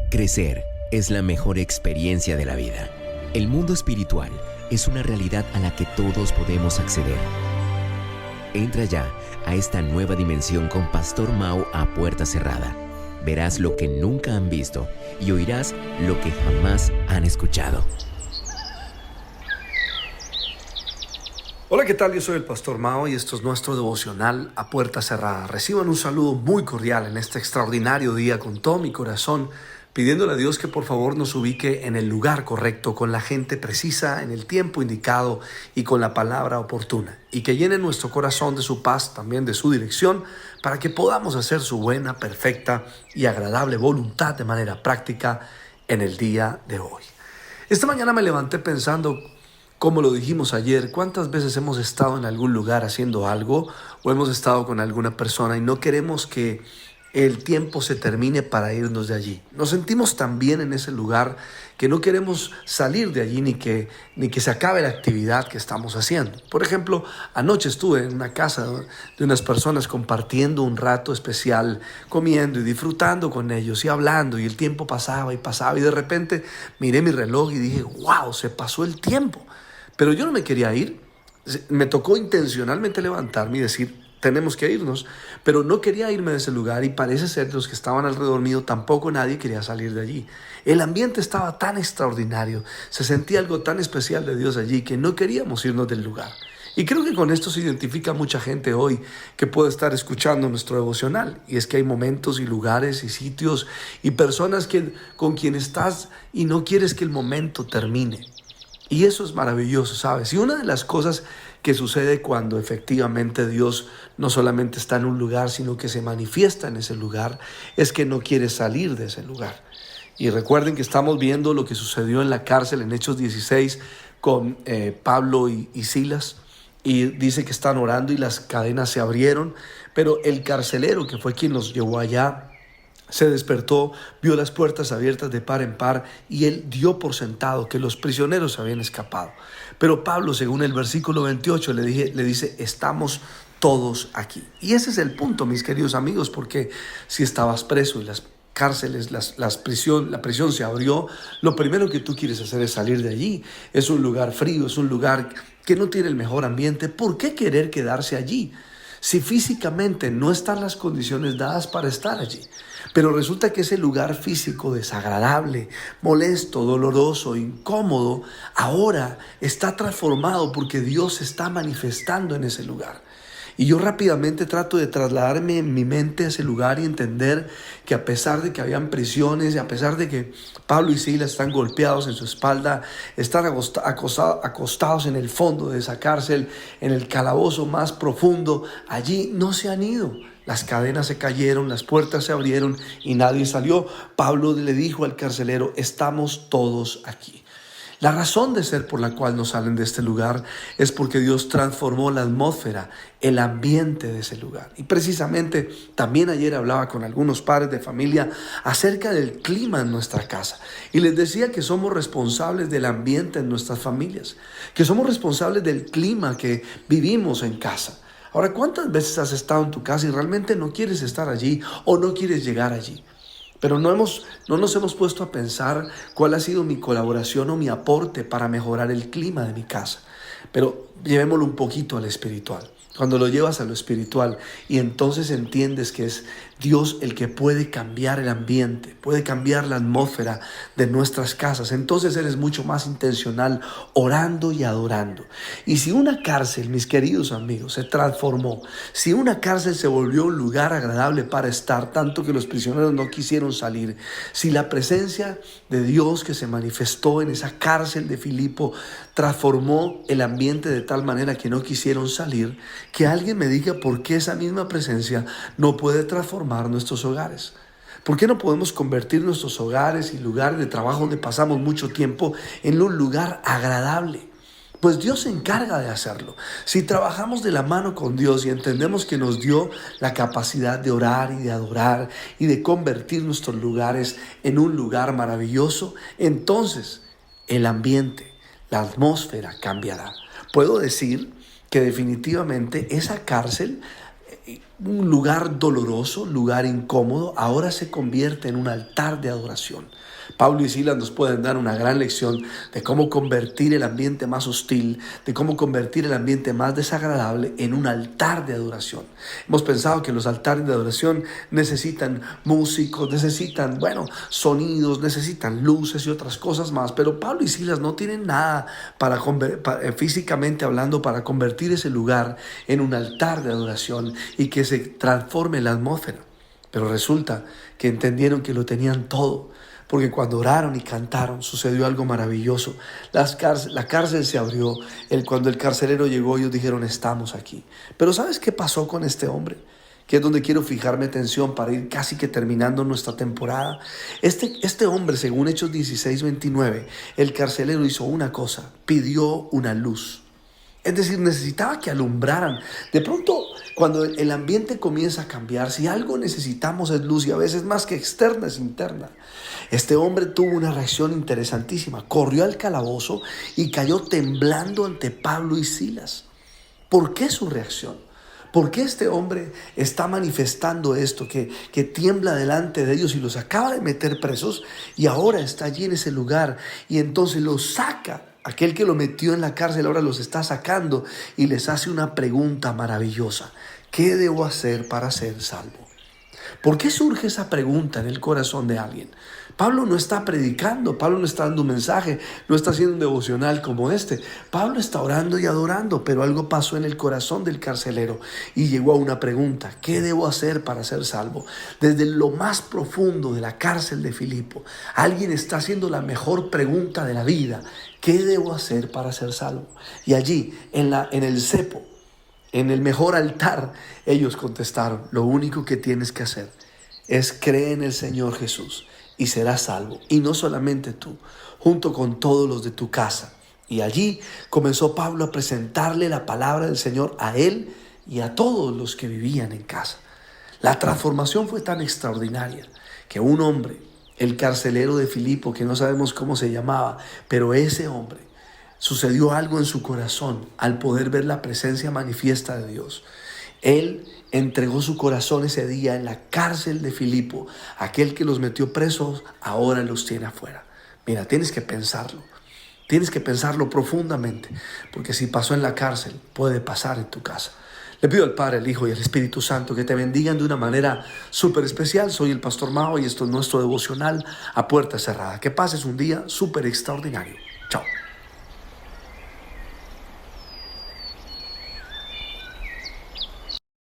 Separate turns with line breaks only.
Crecer es la mejor experiencia de la vida. El mundo espiritual es una realidad a la que todos podemos acceder. Entra ya a esta nueva dimensión con Pastor Mau a puerta cerrada. Verás lo que nunca han visto y oirás lo que jamás han escuchado.
Hola, ¿qué tal? Yo soy el Pastor Mao y esto es nuestro devocional a puerta cerrada. Reciban un saludo muy cordial en este extraordinario día con todo mi corazón, pidiéndole a Dios que por favor nos ubique en el lugar correcto, con la gente precisa, en el tiempo indicado y con la palabra oportuna. Y que llene nuestro corazón de su paz, también de su dirección, para que podamos hacer su buena, perfecta y agradable voluntad de manera práctica en el día de hoy. Esta mañana me levanté pensando, como lo dijimos ayer, ¿cuántas veces hemos estado en algún lugar haciendo algo o hemos estado con alguna persona y no queremos que el tiempo se termine para irnos de allí? Nos sentimos tan bien en ese lugar que no queremos salir de allí ni que se acabe la actividad que estamos haciendo. Por ejemplo, anoche estuve en una casa de unas personas compartiendo un rato especial, comiendo y disfrutando con ellos y hablando, y el tiempo pasaba y pasaba y de repente miré mi reloj y dije, wow, se pasó el tiempo. Pero yo no me quería ir. Me tocó intencionalmente levantarme y decir, tenemos que irnos. Pero no quería irme de ese lugar y parece ser que los que estaban alrededor mío tampoco nadie quería salir de allí. El ambiente estaba tan extraordinario, se sentía algo tan especial de Dios allí que no queríamos irnos del lugar. Y creo que con esto se identifica mucha gente hoy que puede estar escuchando nuestro devocional. Y es que hay momentos y lugares y sitios y personas con quien estás y no quieres que el momento termine. Y eso es maravilloso, ¿sabes? Y una de las cosas que sucede cuando efectivamente Dios no solamente está en un lugar, sino que se manifiesta en ese lugar, es que no quiere salir de ese lugar. Y recuerden que estamos viendo lo que sucedió en la cárcel en Hechos 16 con Pablo y Silas. Y dice que están orando y las cadenas se abrieron, pero el carcelero, que fue quien los llevó allá, se despertó, vio las puertas abiertas de par en par y él dio por sentado que los prisioneros habían escapado. Pero Pablo, según el versículo 28, le dice, estamos todos aquí. Y ese es el punto, mis queridos amigos, porque si estabas preso y las cárceles, la prisión se abrió, lo primero que tú quieres hacer es salir de allí. Es un lugar frío, es un lugar que no tiene el mejor ambiente. ¿Por qué querer quedarse allí si físicamente no están las condiciones dadas para estar allí? Pero resulta que ese lugar físico desagradable, molesto, doloroso, incómodo, ahora está transformado porque Dios se está manifestando en ese lugar. Y yo rápidamente trato de trasladarme en mi mente a ese lugar y entender que a pesar de que habían prisiones y a pesar de que Pablo y Silas están golpeados en su espalda, están acostados en el fondo de esa cárcel, en el calabozo más profundo, allí no se han ido. Las cadenas se cayeron, las puertas se abrieron y nadie salió. Pablo le dijo al carcelero, estamos todos aquí. La razón de ser por la cual no salen de este lugar es porque Dios transformó la atmósfera, el ambiente de ese lugar. Y precisamente también ayer hablaba con algunos padres de familia acerca del clima en nuestra casa. Y les decía que somos responsables del ambiente en nuestras familias, que somos responsables del clima que vivimos en casa. Ahora, ¿cuántas veces has estado en tu casa y realmente no quieres estar allí o no quieres llegar allí? Pero no nos hemos puesto a pensar cuál ha sido mi colaboración o mi aporte para mejorar el clima de mi casa. Pero llevémoslo un poquito al espiritual. Cuando lo llevas a lo espiritual y entonces entiendes que es Dios el que puede cambiar el ambiente, puede cambiar la atmósfera de nuestras casas, entonces eres mucho más intencional orando y adorando. Y si una cárcel, mis queridos amigos, se transformó, si una cárcel se volvió un lugar agradable para estar, tanto que los prisioneros no quisieron salir, si la presencia de Dios que se manifestó en esa cárcel de Filipo transformó el ambiente de tal manera que no quisieron salir, que alguien me diga por qué esa misma presencia no puede transformar nuestros hogares. ¿Por qué no podemos convertir nuestros hogares y lugares de trabajo donde pasamos mucho tiempo en un lugar agradable? Pues Dios se encarga de hacerlo. Si trabajamos de la mano con Dios y entendemos que nos dio la capacidad de orar y de adorar y de convertir nuestros lugares en un lugar maravilloso, entonces el ambiente, la atmósfera cambiará. Puedo decir que definitivamente esa cárcel un lugar doloroso, lugar incómodo, ahora se convierte en un altar de adoración. Pablo y Silas nos pueden dar una gran lección de cómo convertir el ambiente más hostil, de cómo convertir el ambiente más desagradable en un altar de adoración. Hemos pensado que los altares de adoración necesitan músicos, necesitan, sonidos, necesitan luces y otras cosas más, pero Pablo y Silas no tienen nada físicamente hablando para convertir ese lugar en un altar de adoración y que se transforme la atmósfera. Pero resulta que entendieron que lo tenían todo. Porque cuando oraron y cantaron sucedió algo maravilloso. La cárcel se abrió. Cuando el carcelero llegó, ellos dijeron, estamos aquí. Pero ¿sabes qué pasó con este hombre? Que es donde quiero fijar mi atención para ir casi que terminando nuestra temporada. Este hombre, según Hechos 16:29, el carcelero hizo una cosa, pidió una luz. Es decir, necesitaba que alumbraran. De pronto, cuando el ambiente comienza a cambiar, si algo necesitamos es luz, y a veces más que externa es interna. Este hombre tuvo una reacción interesantísima. Corrió al calabozo y cayó temblando ante Pablo y Silas. ¿Por qué su reacción? ¿Por qué este hombre está manifestando esto, que tiembla delante de ellos y los acaba de meter presos y ahora está allí en ese lugar y entonces los saca? Aquel que lo metió en la cárcel ahora los está sacando y les hace una pregunta maravillosa. ¿Qué debo hacer para ser salvo? ¿Por qué surge esa pregunta en el corazón de alguien? Pablo no está predicando, Pablo no está dando un mensaje, no está haciendo un devocional como este. Pablo está orando y adorando, pero algo pasó en el corazón del carcelero y llegó a una pregunta. ¿Qué debo hacer para ser salvo? Desde lo más profundo de la cárcel de Filipo, alguien está haciendo la mejor pregunta de la vida. ¿Qué debo hacer para ser salvo? Y allí, en el cepo, en el mejor altar, ellos contestaron, lo único que tienes que hacer es creer en el Señor Jesús y serás salvo. Y no solamente tú, junto con todos los de tu casa. Y allí comenzó Pablo a presentarle la palabra del Señor a él y a todos los que vivían en casa. La transformación fue tan extraordinaria que un hombre, el carcelero de Filipo, que no sabemos cómo se llamaba, pero ese hombre, sucedió algo en su corazón al poder ver la presencia manifiesta de Dios. Él entregó su corazón ese día en la cárcel de Filipo. Aquel que los metió presos ahora los tiene afuera. Mira, tienes que pensarlo. Tienes que pensarlo profundamente, porque si pasó en la cárcel, puede pasar en tu casa. Le pido al Padre, al Hijo y al Espíritu Santo que te bendigan de una manera súper especial. Soy el Pastor Mao y esto es nuestro devocional a puerta cerrada. Que pases un día súper extraordinario. Chao.